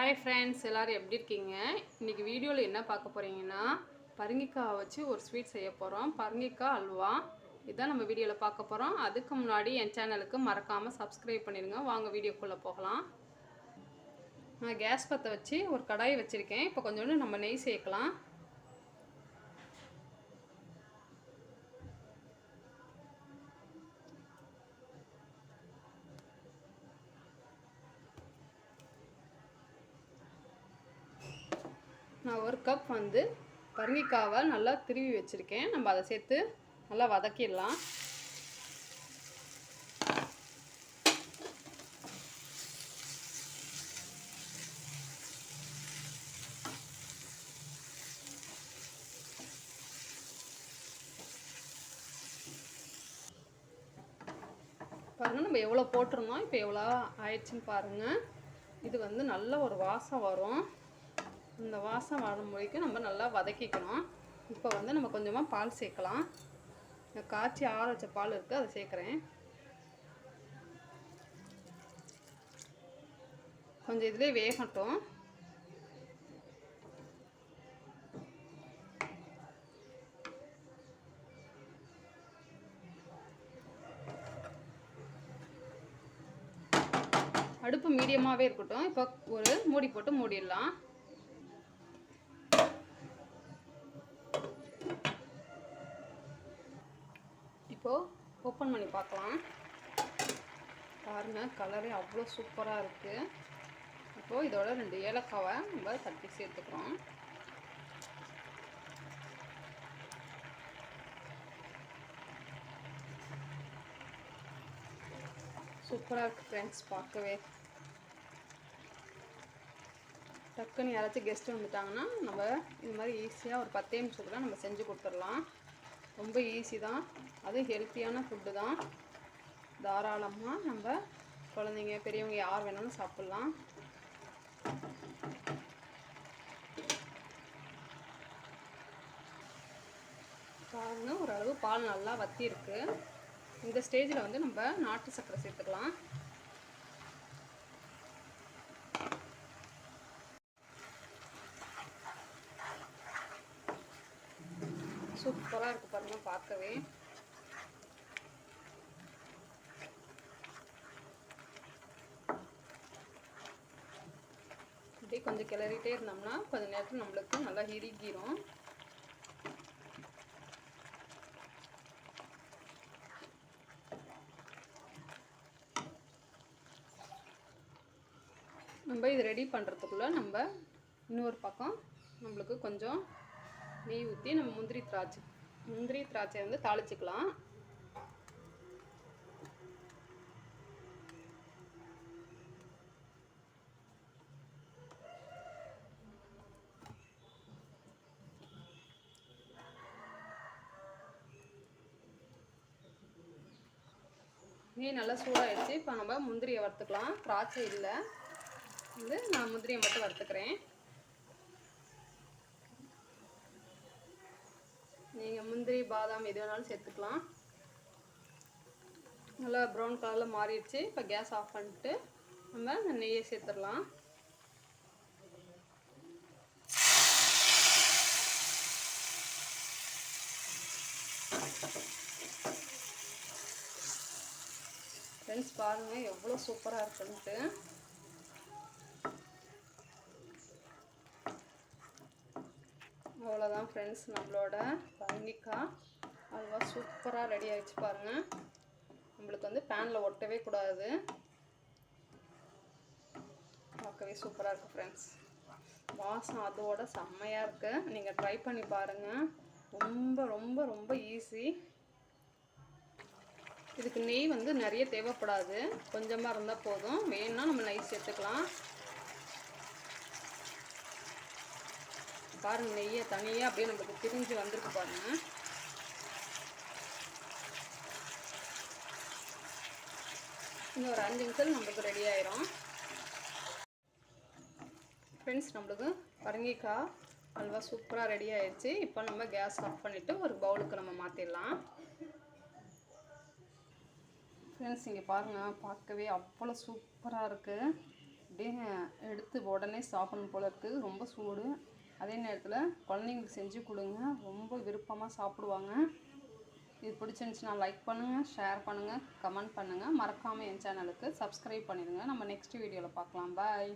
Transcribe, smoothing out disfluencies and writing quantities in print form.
Hi friends, எல்லோரும் எப்படி இருக்கீங்க? இன்றைக்கி வீடியோவில் என்ன பார்க்க போகிறீங்கன்னா, பரங்கிக்காய் வச்சு ஒரு ஸ்வீட் செய்ய போகிறோம். பரங்கிக்காய் அல்வா இதுதான் நம்ம வீடியோவில் பார்க்க போகிறோம். அதுக்கு முன்னாடி என் சேனலுக்கு மறக்காமல் சப்ஸ்கிரைப் பண்ணிடுங்க. வாங்க வீடியோக்குள்ளே போகலாம். நான் கேஸ் பற்ற வச்சு ஒரு கடாய் வச்சுருக்கேன். இப்போ கொஞ்சோண்டு நம்ம நெய் சேர்க்கலாம். நான் ஒரு கப் பரங்கிக்காவை நல்லா திருவி வச்சுருக்கேன். நம்ம அதை சேர்த்து நல்லா வதக்கிடலாம். பாருங்கள், நம்ம எவ்வளோ போட்டிருந்தோம், இப்போ எவ்வளோ ஆயிடுச்சுன்னு பாருங்கள். இது நல்ல ஒரு வாசம் வரும். இந்த வாசம் வரும் வரைக்கும் நம்ம நல்லா வதக்கிக்கணும். இப்போ நம்ம கொஞ்சமாக பால் சேர்க்கலாம். காய்ச்சி ஆற வச்ச பால் இருக்குது, அதை சேர்க்குறேன். கொஞ்சம் இதிலே வேகட்டும். அடுப்பு மீடியமாகவே இருக்கட்டும். இப்போ ஒரு மூடி போட்டு மூடிடலாம். இப்போது ஓப்பன் பண்ணி பார்க்கலாம். பாருங்கள், கலரே அவ்வளோ சூப்பராக இருக்குது. இப்போது இதோட 2 ஏலக்காவை நம்ம தட்டி சேர்த்துக்கிறோம். சூப்பராக இருக்குது ஃப்ரெண்ட்ஸ், பார்க்கவே. டக்குன்னு யாராச்சும் கெஸ்ட்டு வந்துட்டாங்கன்னா நம்ம இது மாதிரி ஈஸியாக ஒரு 10 நிமிஷத்தில் நம்ம செஞ்சு கொடுத்துடலாம். ரொம்ப ஈஸி தான், அதுவும் ஹெல்த்தியான ஃபுட்டு தான். தாராளமாக நம்ம குழந்தைங்க பெரியவங்க யார் வேணாலும் சாப்பிட்லாம். பாருங்கள், ஓரளவு பால் நல்லா வற்றி இருக்குது. இந்த ஸ்டேஜில் நம்ம நாட்டு சர்க்கரை சேர்த்துக்கலாம். சூப்பராக இருக்குது பாருங்கள், பார்க்கவே. இப்படி கொஞ்சம் கிளறிட்டே இருந்தோம்னா கொஞ்சம் நேரத்தில் நம்மளுக்கு நல்லா இறுகிரும். நம்ம இது ரெடி பண்ணுறதுக்குள்ளே நம்ம இன்னொரு பக்கம் நம்மளுக்கு கொஞ்சம் நெய் ஊற்றி நம்ம முந்திரி திராட்சை தாளிச்சுக்கலாம். நெய் நல்லா சூடாகிடுச்சு. இப்போ நம்ம முந்திரியை வறுத்துக்கலாம். திராட்சை இல்லை, நான் முந்திரியை மட்டும் வறுத்துக்கிறேன். நீங்கள் முந்திரி பாதாம் எது வேணாலும் சேர்த்துக்கலாம். நல்லா ப்ரௌன் கலரில் மாறிடுச்சு. இப்போ கேஸ் ஆஃப் பண்ணிட்டு நம்ம இந்த நெய்யை சேர்த்துடலாம். ஃப்ரெண்ட்ஸ், பாருங்கள் எவ்வளோ சூப்பராக இருக்குன்ட்டு. அவ்வளோதான் ஃப்ரெண்ட்ஸ், நம்மளோட பரங்கிக்காய் அல்வா சூப்பராக ரெடி ஆகிடுச்சு. பாருங்கள், நம்மளுக்கு பேனில் ஒட்டவே கூடாது. பார்க்கவே சூப்பராக இருக்குது ஃப்ரெண்ட்ஸ். வாசம் அதோட செம்மையாக இருக்குது. நீங்கள் ட்ரை பண்ணி பாருங்கள். ரொம்ப ரொம்ப ரொம்ப ஈஸி. இதுக்கு நெய் நிறைய தேவைப்படாது, கொஞ்சமாக இருந்தால் போதும். வேணும்னா நம்ம நெய் சேர்த்துக்கலாம். பாருங்கள், நெய்யை தனியாக அப்படியே நம்மளுக்கு பிரிஞ்சு வந்திருக்கு பாருங்கள். இன்னும் ஒரு 5 நிமிஷம் நம்மளுக்கு ரெடி ஆயிரும். ஃப்ரெண்ட்ஸ், நம்மளுக்கு பரங்கிக்காய் அல்வா சூப்பராக ரெடி ஆயிடுச்சு. இப்போ நம்ம கேஸ் ஆஃப் பண்ணிவிட்டு ஒரு பவுலுக்கு நம்ம மாற்றிடலாம். ஃப்ரெண்ட்ஸ், இங்கே பாருங்கள், பார்க்கவே அவ்வளோ சூப்பராக இருக்குது. அப்படியே எடுத்து உடனே சாப்பிடணும் போல இருக்குது. ரொம்ப சூடு. அதே நேரத்தில் குழந்தைங்களுக்கு செஞ்சு கொடுங்க, ரொம்ப விருப்பமாக சாப்பிடுவாங்க. இது பிடிச்சிருந்துச்சுன்னா லைக் பண்ணுங்கள், ஷேர் பண்ணுங்கள், கமெண்ட் பண்ணுங்கள். மறக்காமல் என் சேனலுக்கு சப்ஸ்கிரைப் பண்ணிடுங்க. நம்ம நெக்ஸ்ட் வீடியோவில் பார்க்கலாம். பாய்.